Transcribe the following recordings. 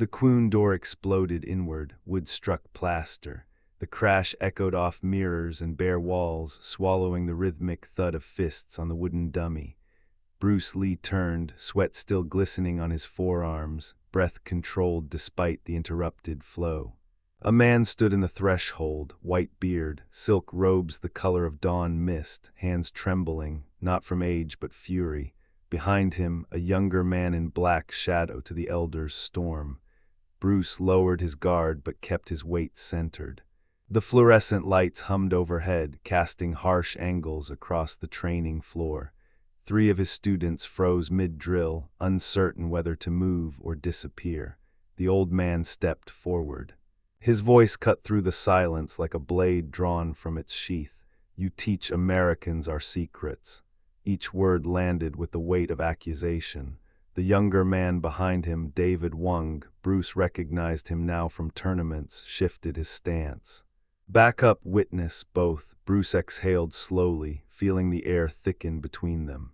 The Queen door exploded inward, wood struck plaster. The crash echoed off mirrors and bare walls, swallowing the rhythmic thud of fists on the wooden dummy. Bruce Lee turned, sweat still glistening on his forearms, breath controlled despite the interrupted flow. A man stood in the threshold, white beard, silk robes the color of dawn mist, hands trembling, not from age but fury. Behind him, a younger man in black shadow to the elder's storm. Bruce lowered his guard but kept his weight centered. The fluorescent lights hummed overhead, casting harsh angles across the training floor. 3 of his students froze mid-drill, uncertain whether to move or disappear. The old man stepped forward. His voice cut through the silence like a blade drawn from its sheath. "You teach Americans our secrets." Each word landed with the weight of accusation. The younger man behind him, David Wong, Bruce recognized him now from tournaments, shifted his stance. "Back up, witness, both." Bruce exhaled slowly, feeling the air thicken between them.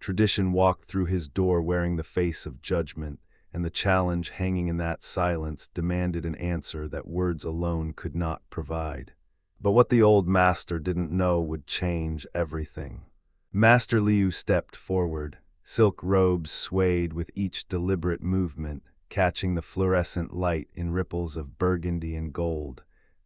Tradition walked through his door wearing the face of judgment, and the challenge hanging in that silence demanded an answer that words alone could not provide. But what the old master didn't know would change everything. Master Liu stepped forward. Silk robes swayed with each deliberate movement, catching the fluorescent light in ripples of burgundy and gold.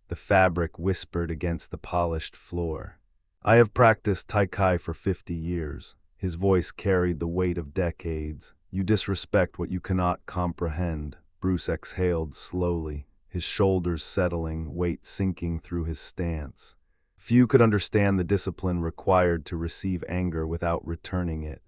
The fabric whispered against the polished floor. "I have practiced Tai Chi for 50 years. His voice carried the weight of decades. "You disrespect what you cannot comprehend." Bruce exhaled slowly, his shoulders settling, weight sinking through his stance. Few could understand the discipline required to receive anger without returning it.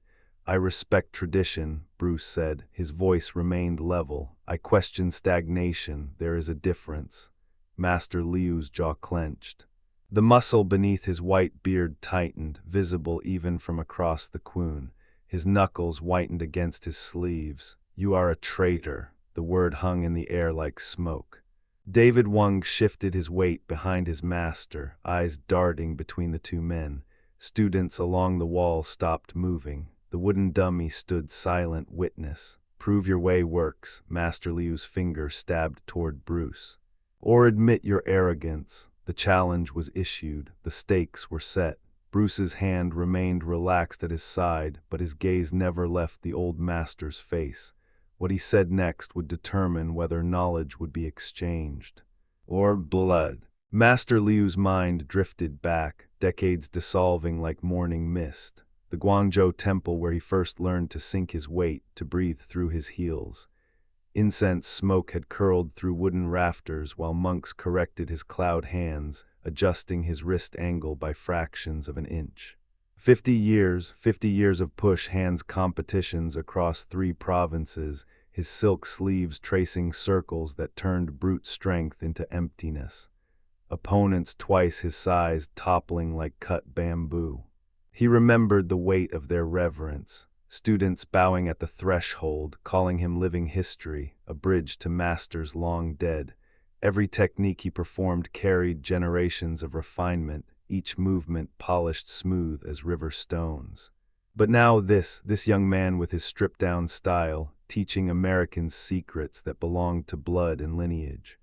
"I respect tradition," Bruce said. His voice remained level. "I question stagnation. There is a difference." Master Liu's jaw clenched. The muscle beneath his white beard tightened, visible even from across the Queen. His knuckles whitened against his sleeves. "You are a traitor." The word hung in the air like smoke. David Wong shifted his weight behind his master, eyes darting between the 2 men. Students along the wall stopped moving. The wooden dummy stood silent witness. "Prove your way works." Master Liu's finger stabbed toward Bruce. "Or admit your arrogance." The challenge was issued. The stakes were set. Bruce's hand remained relaxed at his side, but his gaze never left the old master's face. What he said next would determine whether knowledge would be exchanged. Or blood. Master Liu's mind drifted back, decades dissolving like morning mist. The Guangzhou temple where he first learned to sink his weight, to breathe through his heels. Incense smoke had curled through wooden rafters while monks corrected his cloud hands, adjusting his wrist angle by fractions of an inch. 50 years of push hands competitions across 3 provinces, his silk sleeves tracing circles that turned brute strength into emptiness. Opponents twice his size toppling like cut bamboo. He remembered the weight of their reverence. Students bowing at the threshold, calling him living history, a bridge to masters long dead. Every technique he performed carried generations of refinement, each movement polished smooth as river stones. But now this young man with his stripped-down style, teaching Americans secrets that belonged to blood and lineage.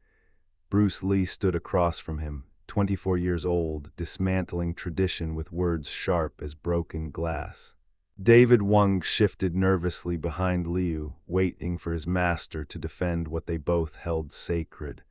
Bruce Lee stood across from him, 24 years old, dismantling tradition with words sharp as broken glass. David Wong shifted nervously behind Liu, waiting for his master to defend what they both held sacred.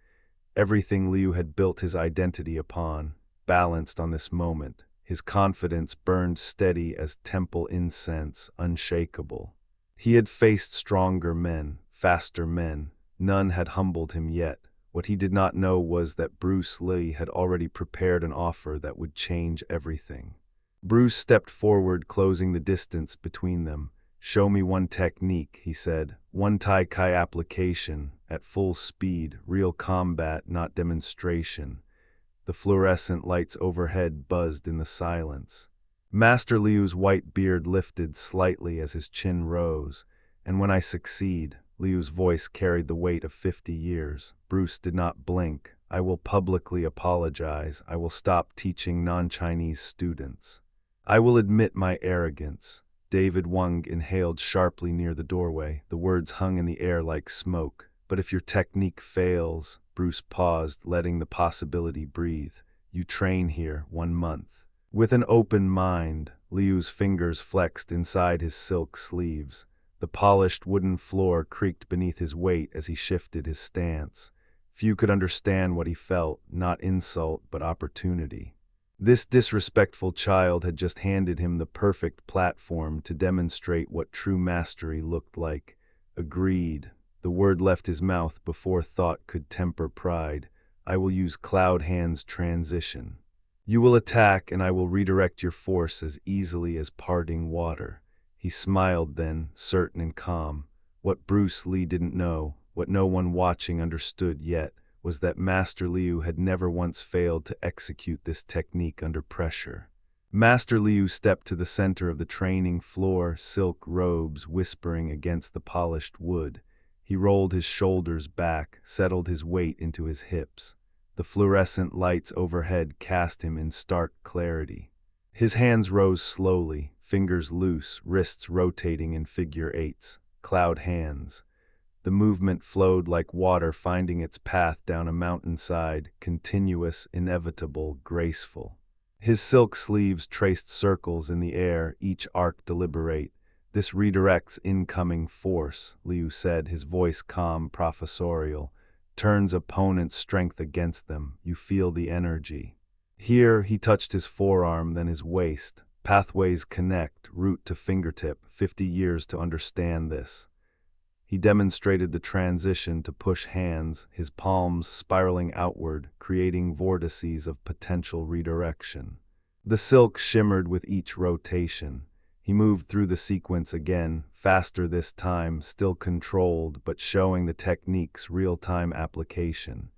Everything Liu had built his identity upon, balanced on this moment. His confidence burned steady as temple incense, unshakable. He had faced stronger men, faster men. None had humbled him yet. What he did not know was that Bruce Lee had already prepared an offer that would change everything. Bruce stepped forward, closing the distance between them. "Show me one technique," he said. "One Tai Chi application, at full speed, real combat, not demonstration." The fluorescent lights overhead buzzed in the silence. Master Liu's white beard lifted slightly as his chin rose. "And when I succeed," Liu's voice carried the weight of 50 years. Bruce did not blink. "I will publicly apologize. I will stop teaching non-Chinese students. I will admit my arrogance." David Wong inhaled sharply near the doorway. The words hung in the air like smoke. But if your technique fails, Bruce paused, letting the possibility breathe. You train here 1 month. With an open mind, Liu's fingers flexed inside his silk sleeves. The polished wooden floor creaked beneath his weight as he shifted his stance. Few could understand what he felt, not insult, but opportunity. This disrespectful child had just handed him the perfect platform to demonstrate what true mastery looked like. Agreed. The word left his mouth before thought could temper pride. I will use Cloud Hand's transition. You will attack, and I will redirect your force as easily as parting water. He smiled then, certain and calm. What Bruce Lee didn't know, what no one watching understood yet, was that Master Liu had never once failed to execute this technique under pressure. Master Liu stepped to the center of the training floor, silk robes whispering against the polished wood. He rolled his shoulders back, settled his weight into his hips. The fluorescent lights overhead cast him in stark clarity. His hands rose slowly, fingers loose, wrists rotating in figure eights. Cloud hands. The movement flowed like water finding its path down a mountainside, continuous, inevitable, graceful. His silk sleeves traced circles in the air, each arc deliberate. This redirects incoming force, Liu said, his voice calm, professorial. Turns opponent's strength against them. You feel the energy. Here, he touched his forearm, then his waist. Pathways connect, root to fingertip, 50 years to understand this. He demonstrated the transition to push hands, his palms spiraling outward, creating vortices of potential redirection. The silk shimmered with each rotation. He moved through the sequence again, faster this time, still controlled, but showing the technique's real-time application.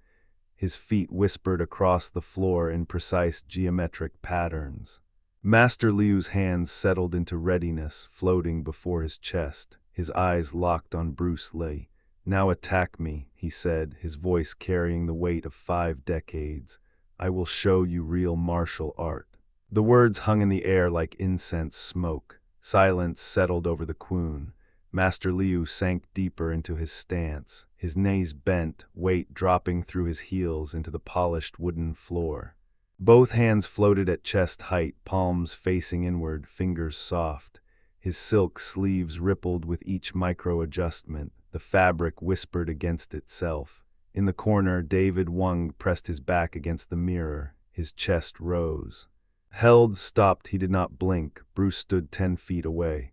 His feet whispered across the floor in precise geometric patterns. Master Liu's hands settled into readiness, floating before his chest. His eyes locked on Bruce Lee. Now attack me, he said, his voice carrying the weight of 5 decades. I will show you real martial art. The words hung in the air like incense smoke. Silence settled over the Queen. Master Liu sank deeper into his stance, his knees bent, weight dropping through his heels into the polished wooden floor. Both hands floated at chest height, palms facing inward, fingers soft. His silk sleeves rippled with each micro-adjustment. The fabric whispered against itself. In the corner, David Wang pressed his back against the mirror. His chest rose. Held, stopped, he did not blink. Bruce stood 10 feet away.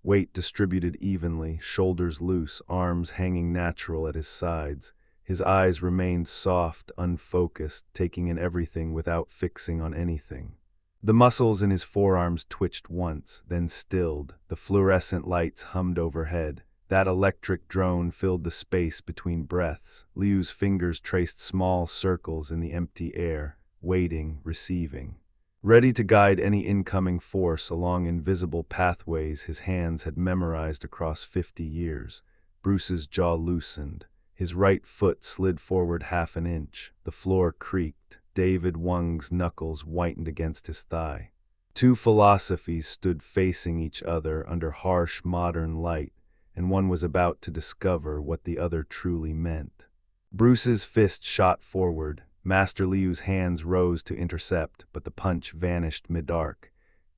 Weight distributed evenly, shoulders loose, arms hanging natural at his sides. His eyes remained soft, unfocused, taking in everything without fixing on anything. The muscles in his forearms twitched once, then stilled. The fluorescent lights hummed overhead. That electric drone filled the space between breaths. Liu's fingers traced small circles in the empty air, waiting, receiving. Ready to guide any incoming force along invisible pathways his hands had memorized across 50 years. Bruce's jaw loosened. His right foot slid forward half an inch. The floor creaked. David Wang's knuckles whitened against his thigh. Two philosophies stood facing each other under harsh modern light, and one was about to discover what the other truly meant. Bruce's fist shot forward. Master Liu's hands rose to intercept, but the punch vanished mid-arc.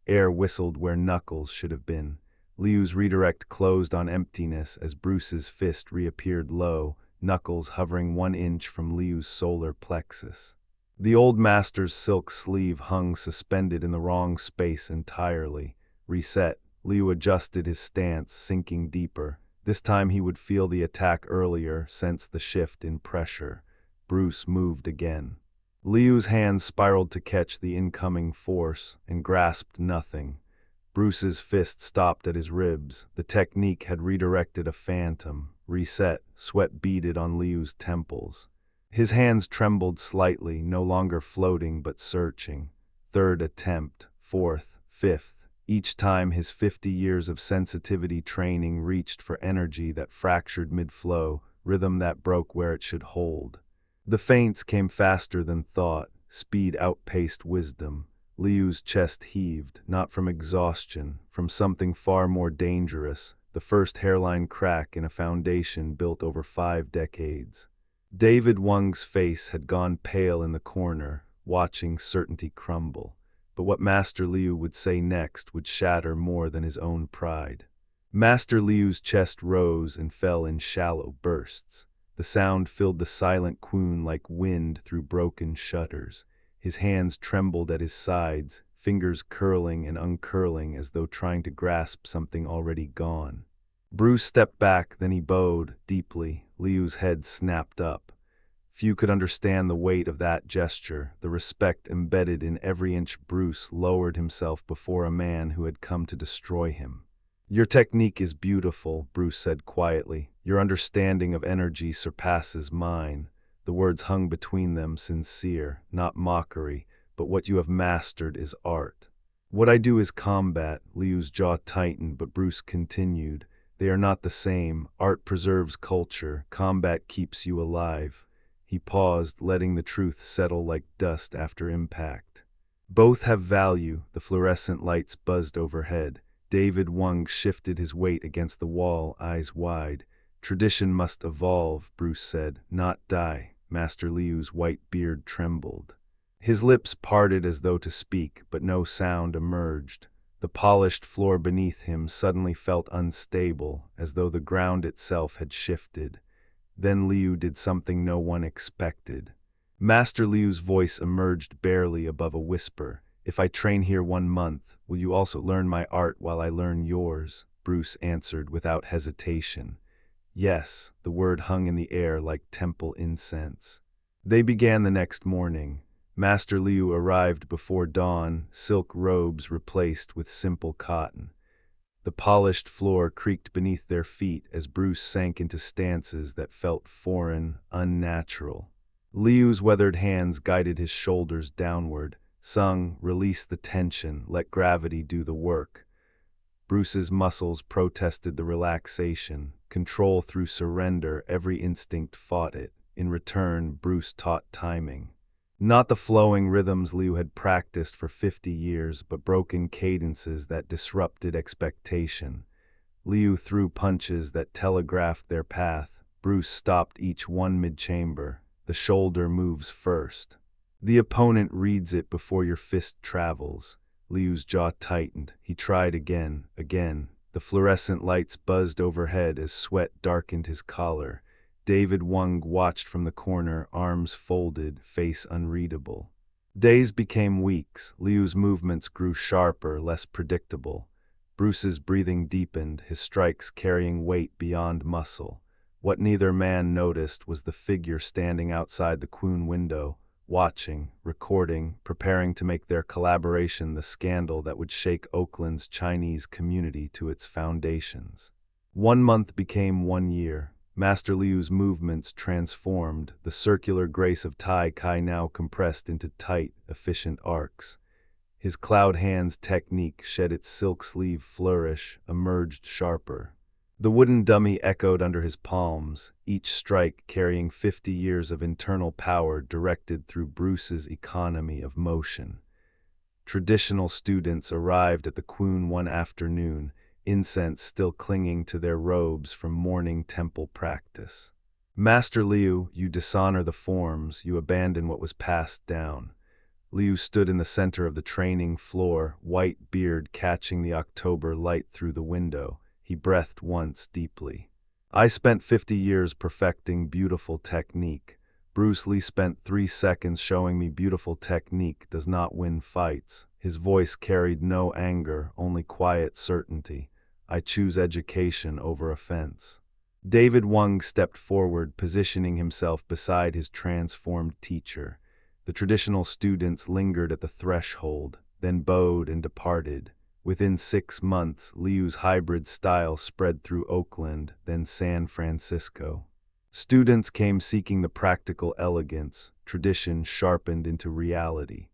Air whistled where knuckles should have been. Liu's redirect closed on emptiness as Bruce's fist reappeared low, knuckles hovering 1 inch from Liu's solar plexus. The old master's silk sleeve hung suspended in the wrong space entirely. Reset, Liu adjusted his stance, sinking deeper. This time he would feel the attack earlier, sense the shift in pressure. Bruce moved again. Liu's hands spiraled to catch the incoming force and grasped nothing. Bruce's fist stopped at his ribs. The technique had redirected a phantom. Reset, sweat beaded on Liu's temples. His hands trembled slightly, no longer floating but searching. Third attempt, fourth, fifth. Each time his 50 years of sensitivity training reached for energy that fractured mid-flow, rhythm that broke where it should hold. The feints came faster than thought. Speed outpaced wisdom. Liu's chest heaved, not from exhaustion, from something far more dangerous. the first hairline crack in a foundation built over 5 decades. David Wang's face had gone pale in the corner, watching certainty crumble. But what Master Liu would say next would shatter more than his own pride. Master Liu's chest rose and fell in shallow bursts. The sound filled the silent Kwun like wind through broken shutters. His hands trembled at his sides, fingers curling and uncurling as though trying to grasp something already gone. Bruce stepped back, then he bowed deeply. Liu's head snapped up. Few could understand the weight of that gesture, the respect embedded in every inch. Bruce lowered himself before a man who had come to destroy him. "Your technique is beautiful," Bruce said quietly. "Your understanding of energy surpasses mine." The words hung between them, sincere, not mockery, but what you have mastered is art. "What I do is combat." Liu's jaw tightened, but Bruce continued. "They are not the same. Art preserves culture. Combat keeps you alive." He paused, letting the truth settle like dust after impact. "Both have value." The fluorescent lights buzzed overhead. David Wang shifted his weight against the wall, eyes wide. "Tradition must evolve," Bruce said, "not die." Master Liu's white beard trembled. His lips parted as though to speak, but no sound emerged. The polished floor beneath him suddenly felt unstable, as though the ground itself had shifted. Then Liu did something no one expected. Master Liu's voice emerged barely above a whisper. "If I train here 1 month, will you also learn my art while I learn yours?" Bruce answered without hesitation. "Yes." The word hung in the air like temple incense. They began the next morning. Master Liu arrived before dawn, silk robes replaced with simple cotton. The polished floor creaked beneath their feet as Bruce sank into stances that felt foreign, unnatural. Liu's weathered hands guided his shoulders downward. Sung, "Release the tension, let gravity do the work." Bruce's muscles protested the relaxation. Control through surrender, every instinct fought it. In return, Bruce taught timing. Not the flowing rhythms Liu had practiced for 50 years, but broken cadences that disrupted expectation. Liu threw punches that telegraphed their path. Bruce stopped each one mid-chamber. The shoulder moves first. The opponent reads it before your fist travels. Liu's jaw tightened. He tried again. The fluorescent lights buzzed overhead as sweat darkened his collar. David Wang watched from the corner, arms folded, face unreadable. Days became weeks. Liu's movements grew sharper, less predictable. Bruce's breathing deepened, his strikes carrying weight beyond muscle. What neither man noticed was the figure standing outside the Kwun window, watching, recording, preparing to make their collaboration the scandal that would shake Oakland's Chinese community to its foundations. 1 month became 1 year. Master Liu's movements transformed, the circular grace of Tai Chi now compressed into tight, efficient arcs. His cloud hands technique shed its silk sleeve flourish, emerged sharper. The wooden dummy echoed under his palms, each strike carrying 50 years of internal power directed through Bruce's economy of motion. Traditional students arrived at the Kwun one afternoon, incense still clinging to their robes from morning temple practice. "Master Liu, you dishonor the forms, you abandon what was passed down." Liu stood in the center of the training floor, white beard catching the October light through the window. He breathed once deeply. "I spent 50 years perfecting beautiful technique. Bruce Lee spent 3 seconds showing me beautiful technique does not win fights." His voice carried no anger, only quiet certainty. "I choose education over offense." David Wang stepped forward, positioning himself beside his transformed teacher. The traditional students lingered at the threshold, then bowed and departed. Within 6 months, Liu's hybrid style spread through Oakland, then San Francisco. Students came seeking the practical elegance, tradition sharpened into reality.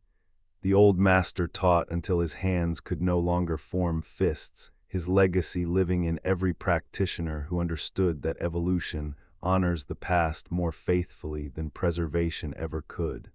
The old master taught until his hands could no longer form fists, his legacy living in every practitioner who understood that evolution honors the past more faithfully than preservation ever could.